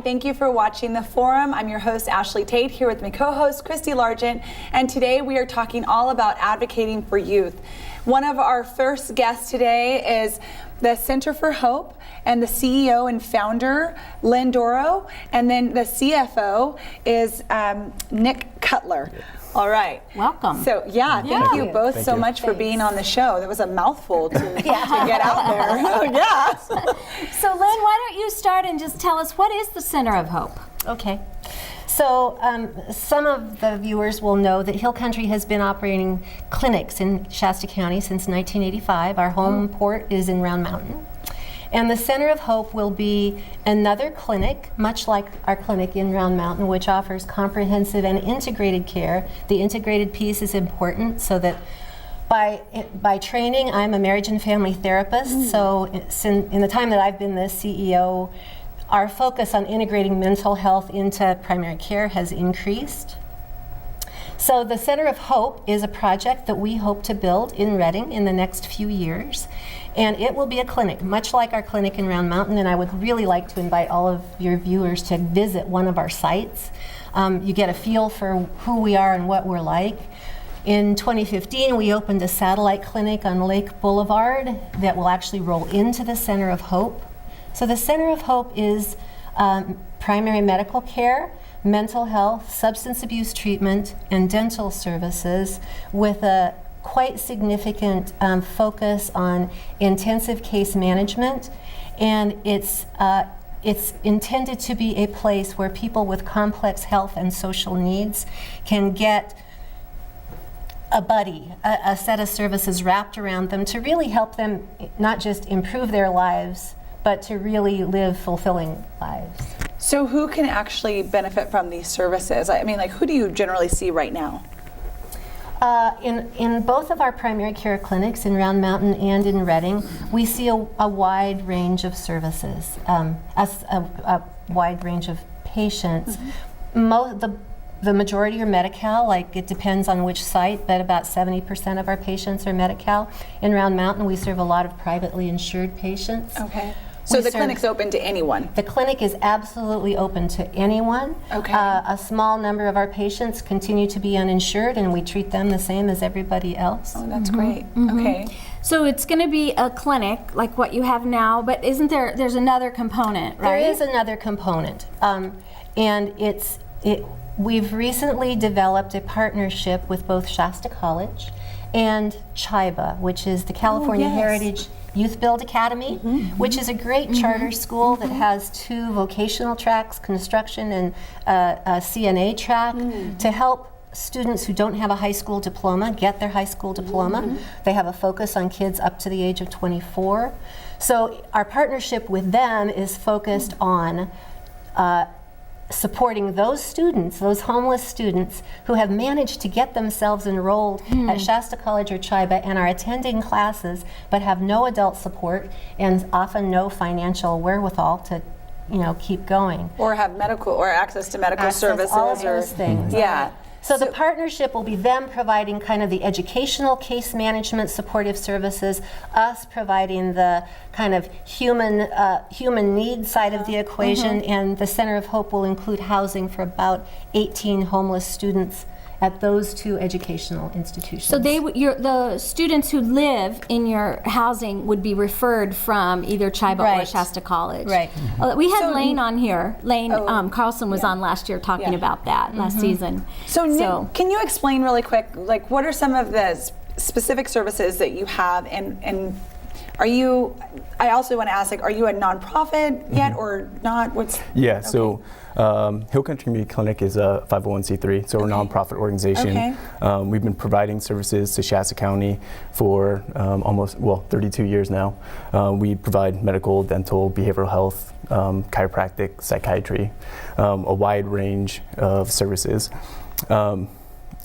and thank you for watching The Forum. I'm your host, Ashley Tate, here with my co-host, Christy Largent, and today we are talking all about advocating for youth. One of our first guests today is the Center for Hope and the CEO and founder, Lynn Doro, and then the CFO is Nick Cutler. All right. Welcome. So, thank you both so much for being on the show. That was a mouthful to get out there. Yeah. So, Lynn, why don't you start and just tell us what is the Center of Hope? Okay. So some of the viewers will know that Hill Country has been operating clinics in Shasta County since 1985. Our home port is in Round Mountain. And the Center of Hope will be another clinic, much like our clinic in Round Mountain, which offers comprehensive and integrated care. The integrated piece is important so that by training, I'm a marriage and family therapist. So in the time that I've been the CEO, our focus on integrating mental health into primary care has increased. So the Center of Hope is a project that we hope to build in Redding in the next few years. And it will be a clinic, much like our clinic in Round Mountain, and I would really like to invite all of your viewers to visit one of our sites. You get a feel for who we are and what we're like. In 2015, we opened a satellite clinic on Lake Boulevard that will actually roll into the Center of Hope. So the Center of Hope is primary medical care, mental health, substance abuse treatment, and dental services with a quite significant focus on intensive case management. And it's intended to be a place where people with complex health and social needs can get a buddy, a set of services wrapped around them to really help them not just improve their lives, but to really live fulfilling lives. So who can actually benefit from these services? I mean, like, who do you generally see right now? In both of our primary care clinics in Round Mountain and in Redding, we see a wide range of services, a wide range of patients. The majority are Medi-Cal, like it depends on which site, but about 70% of our patients are Medi-Cal. In Round Mountain, we serve a lot of privately insured patients. Okay. So the clinic's open to anyone? The clinic is absolutely open to anyone. Okay. A small number of our patients continue to be uninsured, and we treat them the same as everybody else. Oh, that's great. Okay. So it's going to be a clinic like what you have now, but isn't there's another component, right? There is another component, and we've recently developed a partnership with both Shasta College and CHIBA, which is the California Heritage Youth Build Academy, which is a great charter school that has 2 vocational tracks, construction and a CNA track, to help students who don't have a high school diploma get their high school diploma. They have a focus on kids up to the age of 24. So our partnership with them is focused on supporting those students, those homeless students who have managed to get themselves enrolled at Shasta College or CHIBA and are attending classes but have no adult support and often no financial wherewithal to keep going. Or have medical or access to medical services. All of those things. Yeah. So the partnership will be them providing kind of the educational case management supportive services, us providing the kind of human need side of the equation, and the Center of Hope will include housing for about 18 homeless students at those 2 educational institutions. So the students who live in your housing would be referred from either CHIBA or Shasta College. Right. We had Lane on here. Lane Carlson was on last year talking about that last season. So Nick, can you explain really quick, like what are some of the specific services that you have, and are you, I also want to ask, like, are you a nonprofit yet or not? So Hill Country Community Clinic is a 501c3, so we're a nonprofit organization. We've been providing services to Shasta County for 32 years now. We provide medical, dental, behavioral health, chiropractic, psychiatry, a wide range of services.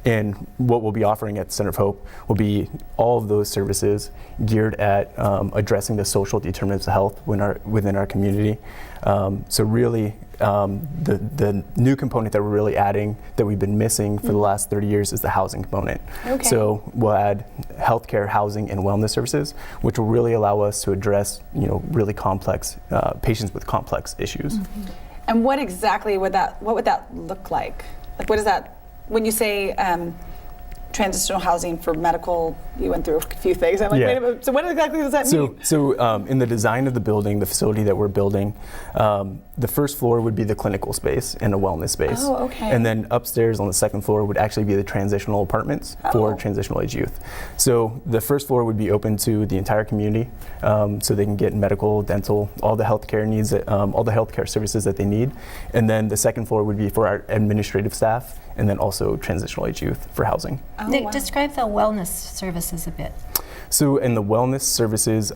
And what we'll be offering at Center of Hope will be all of those services geared at addressing the social determinants of health within our community. So really, the new component that we're really adding that we've been missing for the last 30 years is the housing component. So we'll add healthcare, housing, and wellness services, which will really allow us to address really complex patients with complex issues. And what exactly would that look like? Like, what is that, when you say transitional housing for medical, you went through a few things. I'm like, wait a minute, so what exactly does that mean? So in the design of the building, the facility that we're building, the first floor would be the clinical space and a wellness space. Oh, okay. And then upstairs on the second floor would actually be the transitional apartments for transitional age youth. So the first floor would be open to the entire community, so they can get medical, dental, all the healthcare needs, all the healthcare services that they need. And then the second floor would be for our administrative staff, and then also transitional age youth for housing. Oh, Nick, wow. describe the wellness services a bit. So in the wellness services,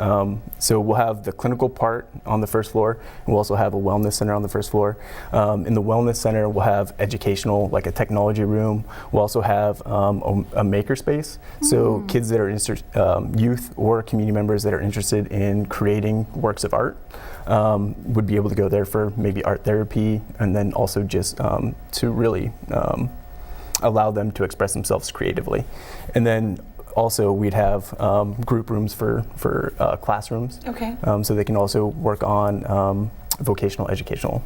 so we'll have the clinical part on the first floor, and we'll also have a wellness center on the first floor. In the wellness center, we'll have educational, like a technology room. We'll also have a maker space. So kids that are youth or community members that are interested in creating works of art would be able to go there for maybe art therapy, and then also just to really allow them to express themselves creatively. And then also we'd have group rooms for classrooms, Okay. so they can also work on vocational educational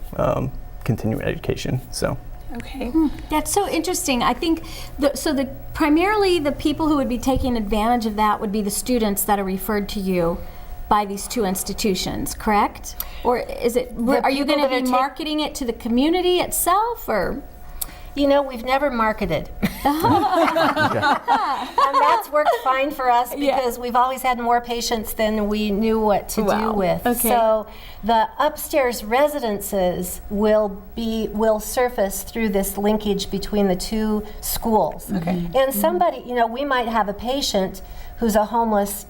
continuing education. So Okay. That's so interesting. I think primarily the people who would be taking advantage of that would be the students that are referred to you by these two institutions, correct? Or is it? Are you going to be marketing it to the community itself, or? You know, we've never marketed. And that's worked fine for us because we've always had more patients than we knew what to do with. Okay. So the upstairs residences will surface through this linkage between the two schools. Okay. And somebody, you know, we might have a patient who's a homeless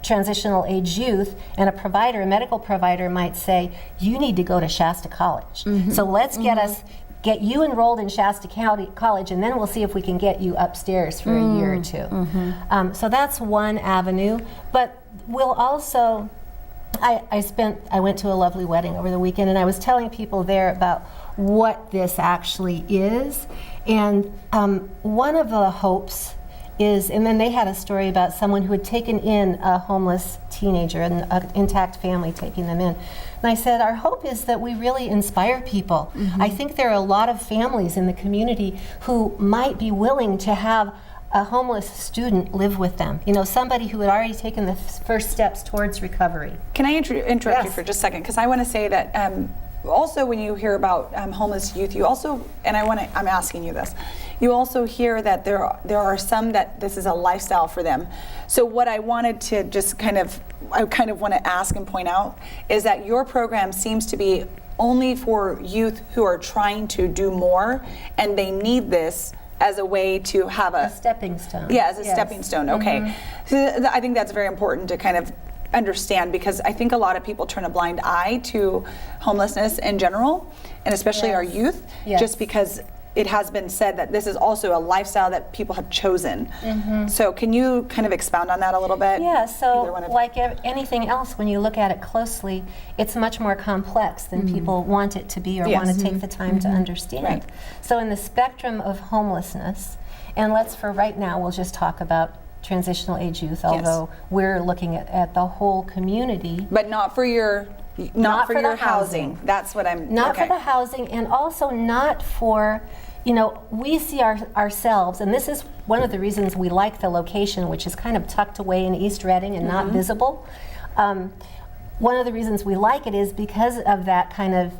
transitional age youth, and a medical provider might say, you need to go to Shasta College. So let's get you enrolled in Shasta County College, and then we'll see if we can get you upstairs for a year or two. So that's one avenue. But we'll also, I went to a lovely wedding over the weekend, and I was telling people there about what this actually is. And one of the hopes is, and then they had a story about someone who had taken in a homeless teenager and an intact family taking them in. And I said, our hope is that we really inspire people. I think there are a lot of families in the community who might be willing to have a homeless student live with them. You know, somebody who had already taken the first steps towards recovery. Can I interrupt you for just a second? Because I want to say that also when you hear about homeless youth, you also, and I'm asking you this, you also hear that there are some that this is a lifestyle for them. So what I wanted to just kind of want to ask and point out is that your program seems to be only for youth who are trying to do more, and they need this as a way to have a stepping stone. Yeah, as a stepping stone. Okay. So I think that's very important to kind of understand, because I think a lot of people turn a blind eye to homelessness in general, and especially our youth, just because it has been said that this is also a lifestyle that people have chosen. So can you kind of expound on that a little bit? Yeah, so like anything else, when you look at it closely, it's much more complex than people want it to be or want to take the time to understand. Right. So in the spectrum of homelessness, and for right now, we'll just talk about transitional age youth, although we're looking at the whole community. But not for your housing. That's what I'm... Not for the housing, and also not for, you know, we see ourselves, and this is one of the reasons we like the location, which is kind of tucked away in East Reading and not visible. One of the reasons we like it is because of that kind of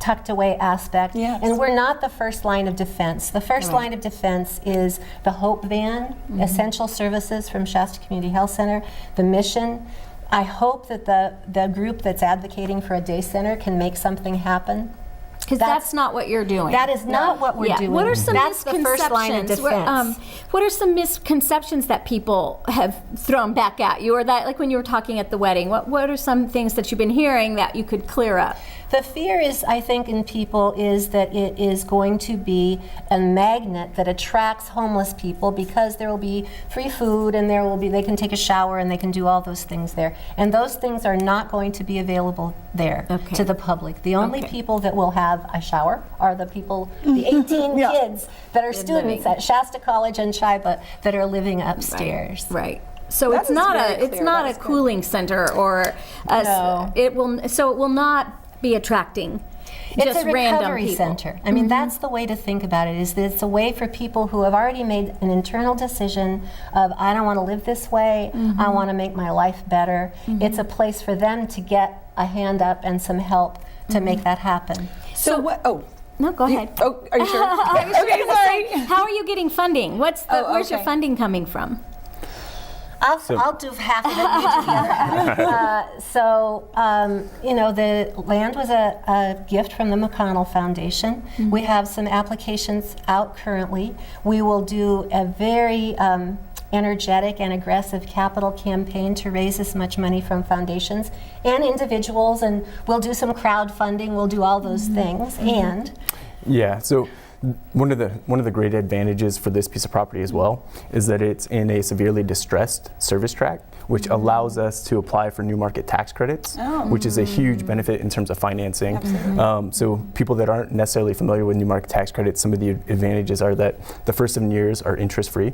tucked away aspect. Yes. And we're not the first line of defense. The first line of defense is the Hope Van, essential services from Shasta Community Health Center, the mission. I hope that the group that's advocating for a day center can make something happen. Because that's not what you're doing. That is not what we're doing. What are some that's the first line of defense. What are some misconceptions that people have thrown back at you, or that, like when you were talking at the wedding, what are some things that you've been hearing that you could clear up? The fear is, I think, in people is that it is going to be a magnet that attracts homeless people, because there will be free food and they can take a shower and they can do all those things there. And those things are not going to be available there to the public. The only people that will have a shower are the people, the 18 kids that are students at Shasta College and Chiba that are living upstairs. Right. So it's not a cooling center, or it will not be attracting It's just a random recovery people. center. I mean, that's the way to think about it, is that it's a way for people who have already made an internal decision of, I don't want to live this way, I want to make my life better. It's a place for them to get a hand up and some help to make that happen. So what? Oh, No, go ahead. oh, are you sure? I was just Okay, gonna sorry. say, how are you getting funding? Where's your okay. funding coming from? I'll do half of it, you do the other half. You know, the land was a gift from the McConnell Foundation. We have some applications out currently. We will do a very energetic and aggressive capital campaign to raise as much money from foundations and individuals, and we'll do some crowdfunding, we'll do all those things. And Yeah, so one of the great advantages for this piece of property as well is that it's in a severely distressed service tract, which allows us to apply for new market tax credits, which is a huge benefit in terms of financing. So people that aren't necessarily familiar with new market tax credits, some of the advantages are that the first 7 years are interest-free.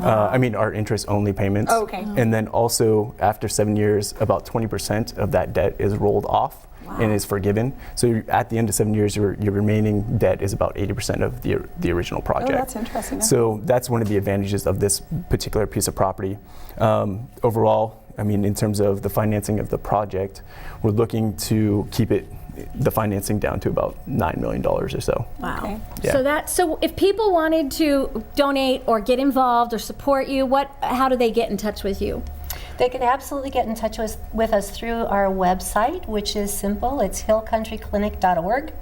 Are interest-only payments. Okay. And then also after 7 years, about 20% of that debt is rolled off and is forgiven. So at the end of 7 years, your remaining debt is about 80% of the original project. Oh, that's interesting. So that's one of the advantages of this particular piece of property. Overall, I mean, in terms of the financing of the project, we're looking to keep the financing down to about $9 million or so. Wow. Okay. Yeah. So if people wanted to donate or get involved or support you, how do they get in touch with you? they can absolutely get in touch with us through our website, which is simple. It's hillcountryclinic.org.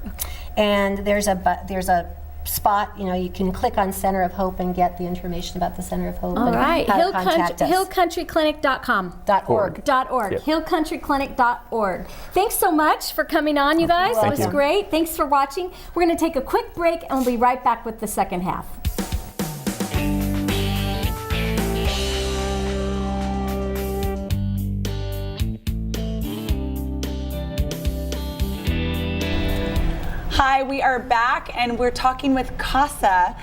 And there's a spot, you can click on Center of Hope and get the information about the Center of Hope. All and right, how to contact us. hillcountryclinic.com. .org. .org. Yep. hillcountryclinic.org. Thanks so much for coming on, you guys. It was great. Thanks for watching. We're going to take a quick break and we'll be right back with the second half. Hi, we are back and we're talking with CASA,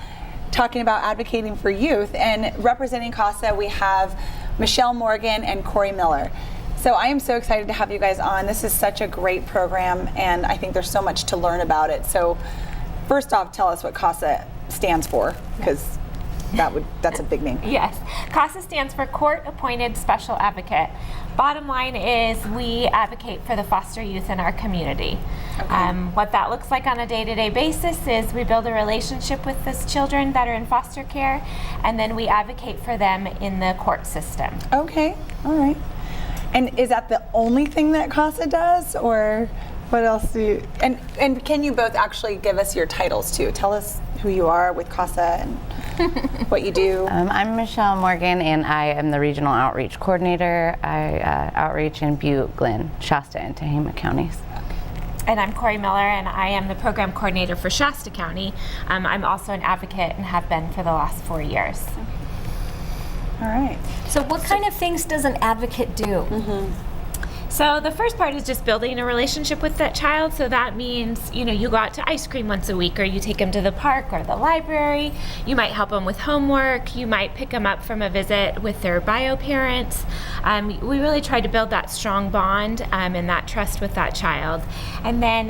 talking about advocating for youth. And representing CASA, we have Michelle Morgan and Corey Miller. So I am so excited to have you guys on. This is such a great program and I think there's so much to learn about it. So first off, tell us what CASA stands for, because that's a big name. Yes. CASA stands for Court Appointed Special Advocate. Bottom line is we advocate for the foster youth in our community. Okay. What that looks like on a day-to-day basis is we build a relationship with these children that are in foster care, and then we advocate for them in the court system. Okay, all right. And is that the only thing that CASA does, or what else do you, and can you both actually give us your titles too? Tell us who you are with CASA and what you do. I'm Michelle Morgan, and I am the Regional Outreach Coordinator. I outreach in Butte, Glenn, Shasta, and Tehama counties. And I'm Corey Miller, and I am the Program Coordinator for Shasta County. I'm also an advocate and have been for the last 4 years. All right. So what kind of things does an advocate do? Mm-hmm. So the first part is just building a relationship with that child. So that means, you go out to ice cream once a week, or you take them to the park or the library. You might help them with homework. You might pick them up from a visit with their bio parents. We really try to build that strong bond and that trust with that child. And then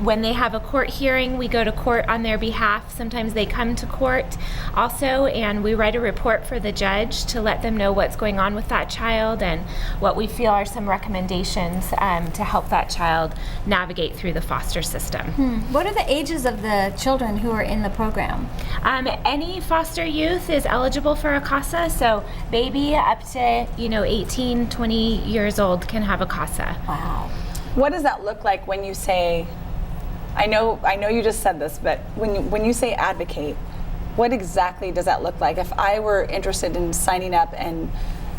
when they have a court hearing, we go to court on their behalf. Sometimes they come to court also, and we write a report for the judge to let them know what's going on with that child and what we feel are some recommendations to help that child navigate through the foster system. What are the ages of the children who are in the program? Any foster youth is eligible for a CASA, so baby up to 18, 20 years old can have a CASA. Wow. What does that look like when you say, I know you just said this, but when you say advocate, what exactly does that look like? If I were interested in signing up and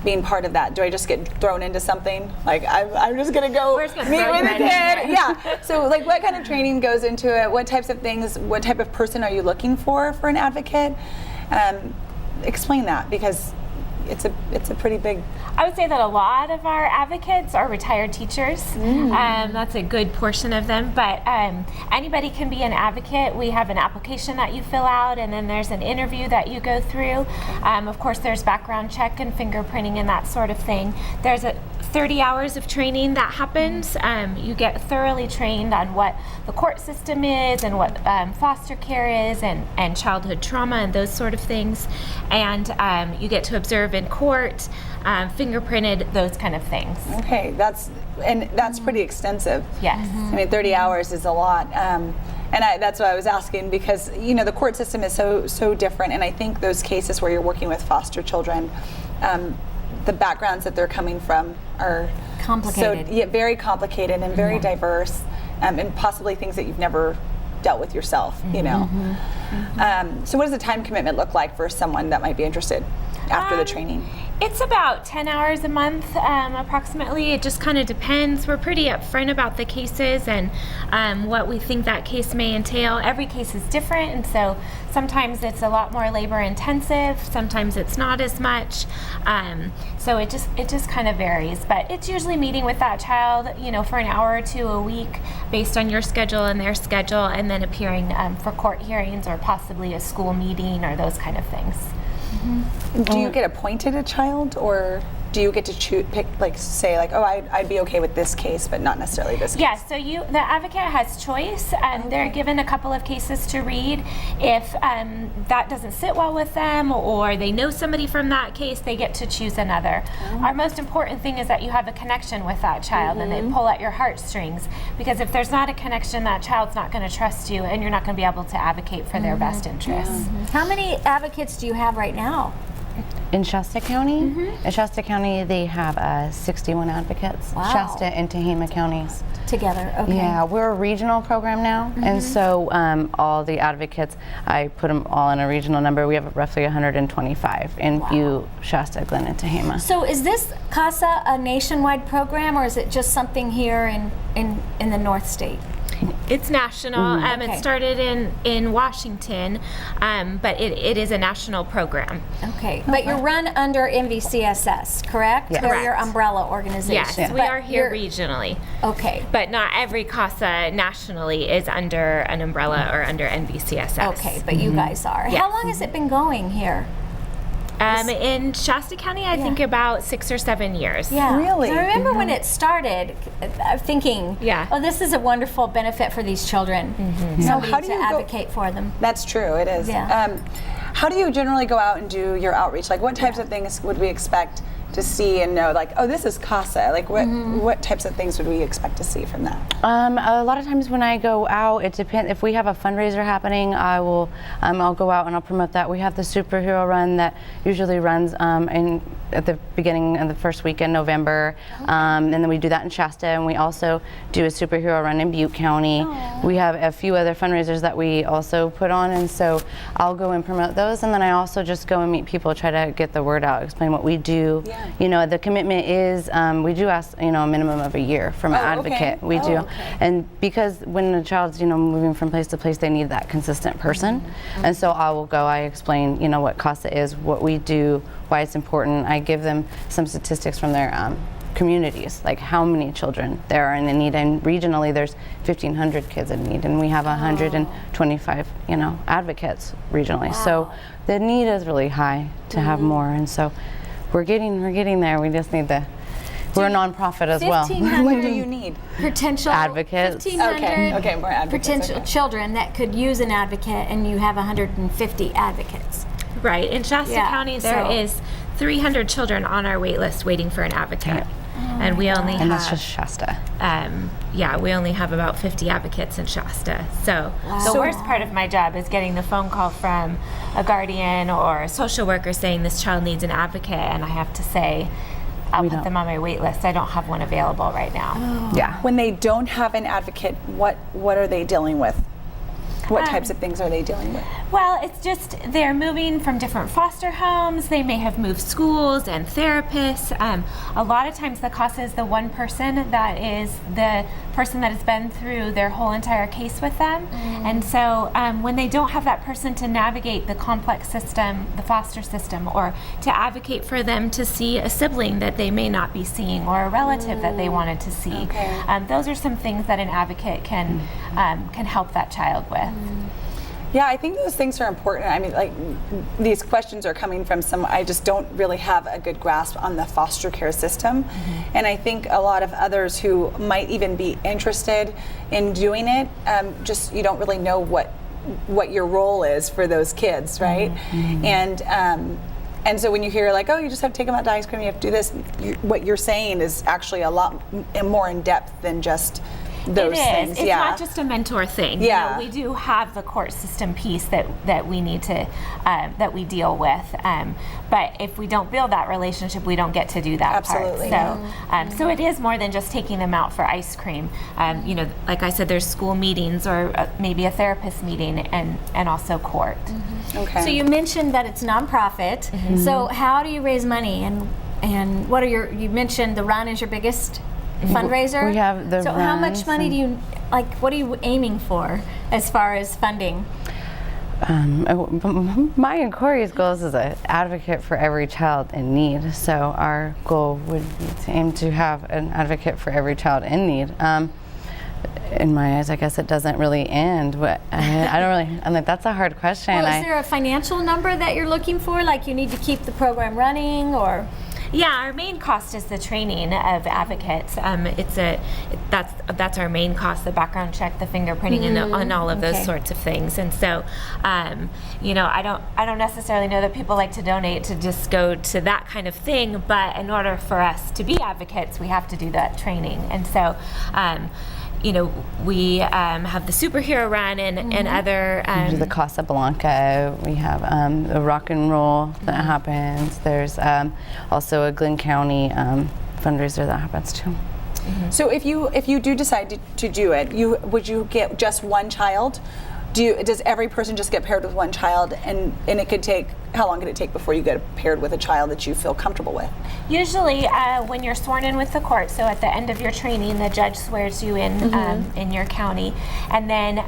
being part of that, do I just get thrown into something? Like I'm just gonna go meet with a kid? Yeah. So what kind of training goes into it? What types of things? What type of person are you looking for an advocate? Explain that, because it's a pretty big. I would say that a lot of our advocates are retired teachers. That's a good portion of them, but anybody can be an advocate. We have an application that you fill out, and then there's an interview that you go through. Of course, there's background check and fingerprinting and that sort of thing. There's 30 hours of training that happens. You get thoroughly trained on what the court system is and what foster care is and childhood trauma and those sort of things. And you get to observe in court, fingerprinted, those kind of things. Okay, that's pretty extensive. Yes. I mean, 30 hours is a lot. That's why I was asking, because the court system is so different, and I think those cases where you're working with foster children, the backgrounds that they're coming from are Complicated. very complicated and very diverse, and possibly things that you've never dealt with yourself. So what does the time commitment look like for someone that might be interested after the training? It's about 10 hours a month, approximately. It just kind of depends. We're pretty upfront about the cases and what we think that case may entail. Every case is different, and so sometimes it's a lot more labor intensive, sometimes it's not as much. So it just kind of varies. But it's usually meeting with that child, for an hour or two a week based on your schedule and their schedule, and then appearing for court hearings or possibly a school meeting or those kind of things. Do you get appointed a child, or do you get to say I'd be okay with this case, but not necessarily this case? Yes, so the advocate has choice, and they're given a couple of cases to read. If that doesn't sit well with them, or they know somebody from that case, they get to choose another. Our most important thing is that you have a connection with that child, and they pull at your heartstrings, because if there's not a connection, that child's not going to trust you, and you're not going to be able to advocate for their best interests. How many advocates do you have right now? In Shasta County? In Shasta County, they have 61 advocates. Wow. Shasta and Tehama counties. Together, okay. Yeah, we're a regional program now, and so all the advocates, I put them all in a regional number. We have roughly 125 in Butte, Shasta, Glen, and Tehama. So is this CASA a nationwide program, or is it just something here in the North State? It's national. Okay. It started in Washington, but it is a national program. Okay, but you're run under MVCSS, correct? Yes. They're your umbrella organization. Yes, we But are here you're- regionally. Okay. But not every CASA nationally is under an umbrella or under NVCSS. Okay, but you guys are. Yes. How long has it been going here? In Shasta County, I think about 6 or 7 years. Yeah. Really? I remember when it started, thinking, Yeah. oh, this is a wonderful benefit for these children. Somebody how do to you go- advocate for them. That's true, it is. Yeah. How do you generally go out and do your outreach? Like, what types of things would we expect to see and know? Like, oh, this is CASA. Like, what types of things would we expect to see from that? A lot of times when I go out, it depends. If we have a fundraiser happening, I'll go out and I'll promote that. We have the superhero run that usually runs at the beginning of the first week in November, and then we do that in Shasta, and we also do a superhero run in Butte County. We have a few other fundraisers that we also put on, and so I'll go and promote those, and then I also just go and meet people, try to get the word out, explain what we do. Yeah. The commitment is we do ask a minimum of a year from an advocate. Okay. We do, and because when a child's moving from place to place, they need that consistent person, and so I will go. I explain what CASA is, what we do, why it's important. I give them some statistics from their communities, like how many children there are in need, and regionally there's 1,500 kids in need, and we have 125 advocates regionally. So the need is really high to have more, and so we're getting there. We just need we're a nonprofit as well. 1,500 What do you need? potential Advocates. 1,500 Okay, more advocates, potential okay. children that could use an advocate, and you have 150 advocates. Right. In Shasta Yeah, County, there so- is 300 children on our wait list waiting for an advocate. And we only And that's have, just Shasta. we only have about 50 advocates in Shasta. So the So- worst part of my job is getting the phone call from a guardian or a social worker saying this child needs an advocate, and I have to say, I'll put them on my wait list. I don't have one available right now. Yeah. When they don't have an advocate, what are they dealing with? What types of things are they dealing with? Well, it's just they're moving from different foster homes. They may have moved schools and therapists. A lot of times the CASA is the one person that is the person that has been through their whole entire case with them. And so when they don't have that person to navigate the complex system, the foster system, or to advocate for them to see a sibling that they may not be seeing or a relative that they wanted to see, those are some things that an advocate can help that child with. Yeah, I think those things are important. I mean, like, these questions are coming from I just don't really have a good grasp on the foster care system. And I think a lot of others who might even be interested in doing it, just you don't really know what your role is for those kids, right? And so when you hear like, oh, you just have to take them out to ice cream, you have to do this, what you're saying is actually a lot more in depth than just those things. It's not just a mentor thing. Yeah. We do have the court system piece that we need to that we deal with. But if we don't build that relationship, we don't get to do that Absolutely. part. So it is more than just taking them out for ice cream. Like I said, there's school meetings or maybe a therapist meeting and also court. Okay. So you mentioned that it's nonprofit. So how do you raise money, and what are you mentioned the run is your biggest fundraiser? We have the So how much runs money do you, what are you aiming for as far as funding? My and Corey's goals is an advocate for every child in need. So our goal would be to aim to have an advocate for every child in need. In my eyes, I guess it doesn't really end. But I don't really. I'm like, that's a hard question. Well, is there a financial number that you're looking for? Like you need to keep the program running, or? Yeah, our main cost is the training of advocates. That's our main cost: the background check, the fingerprinting, and all of those sorts of things. And so, I don't necessarily know that people like to donate to just go to that kind of thing. But in order for us to be advocates, we have to do that training. And so. We have the superhero run and other. We do the Casa Blanca. We have the rock and roll that happens. There's also a Glenn County fundraiser that happens too. So if you do decide to do it, would you get just one child? Does every person just get paired with one child, and it could take, how long could it take before you get paired with a child that you feel comfortable with? Usually when you're sworn in with the court, so at the end of your training, the judge swears you in your county, and then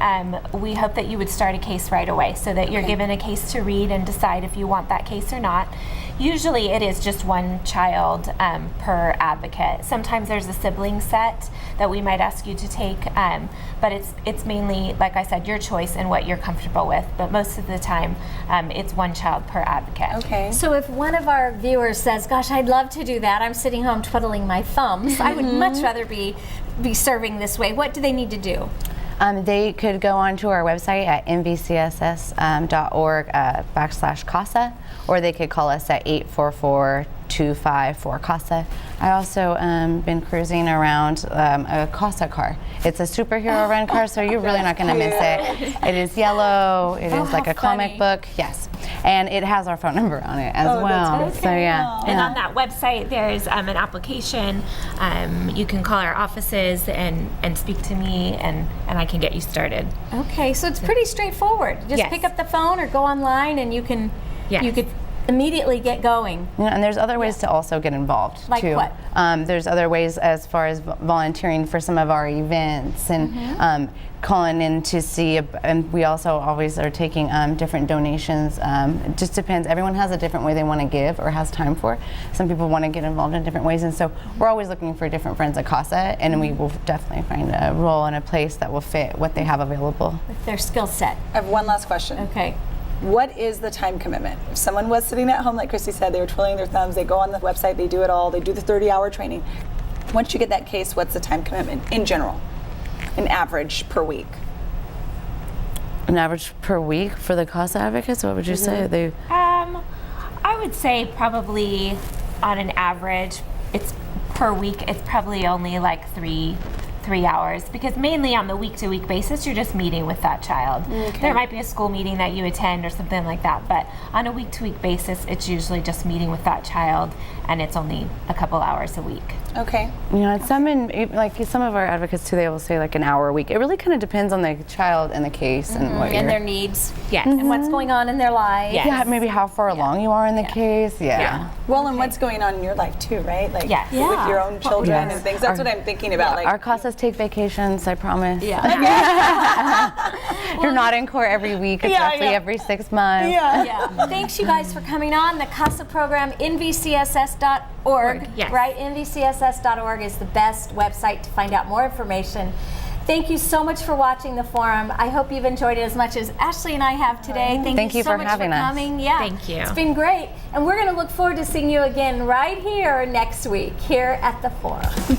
we hope that you would start a case right away so that you're given a case to read and decide if you want that case or not. Usually it is just one child per advocate. Sometimes there's a sibling set that we might ask you to take, but it's mainly, like I said, your choice and what you're comfortable with. But most of the time, it's one child per advocate. Okay. So if one of our viewers says, gosh, I'd love to do that, I'm sitting home twiddling my thumbs, I would much rather be serving this way, what do they need to do? They could go onto our website at mvcss.org/CASA, or they could call us at 844-254-CASA. I also been cruising around a CASA car. It's a superhero run car, so you're really not going to miss it. It is yellow. It is like a comic book. Yes. And it has our phone number on it as well. That's So yeah. And on that website, there's an application. You can call our offices and speak to me, and I can get you started. Okay, so it's pretty straightforward. Just Yes. pick up the phone or go online, and you could immediately get going. Yeah, and there's other ways to also get involved Like too. what? There's other ways as far as volunteering for some of our events and calling in to see. And we also always are taking different donations. It just depends. Everyone has a different way they want to give or has time for. Some people want to get involved in different ways, and so we're always looking for different friends at CASA, and we will definitely find a role and a place that will fit what they have available. With their skill set. I have one last question. Okay. What is the time commitment? If someone was sitting at home, like Christy said, they were twiddling their thumbs, they go on the website, they do it all, they do the 30-hour training. Once you get that case, what's the time commitment in general, an average per week? An average per week for the CASA advocates, what would you say? I would say probably on an average, it's per week, it's probably only like 3 hours, because mainly on the week-to-week basis you're just meeting with that child. There might be a school meeting that you attend or something like that, but on a week-to-week basis it's usually just meeting with that child, and it's only a couple hours a week. Okay. You know, some of our advocates too, they will say like an hour a week. It really kind of depends on the child and the case and what And their needs. Yes. And what's going on in their lives. Yes. yeah, maybe how far along you are in the case. Yeah. Well, and what's going on in your life too, right? Like Yes. with Yeah. your own children Yes. and things. That's what I'm thinking about. Like Our CASAs take vacations, I promise. Yeah. You're not in court every week. It's roughly every 6 months. Yeah. Thanks you guys for coming on. The CASA program, nvcss.org, Yes. right? nvcss.org is the best website to find out more information. Thank you so much for watching the forum. I hope you've enjoyed it as much as Ashley and I have today. Thank you so for much having for us. coming. Yeah, Thank you. It's been great. And we're going to look forward to seeing you again right here next week, here at the forum.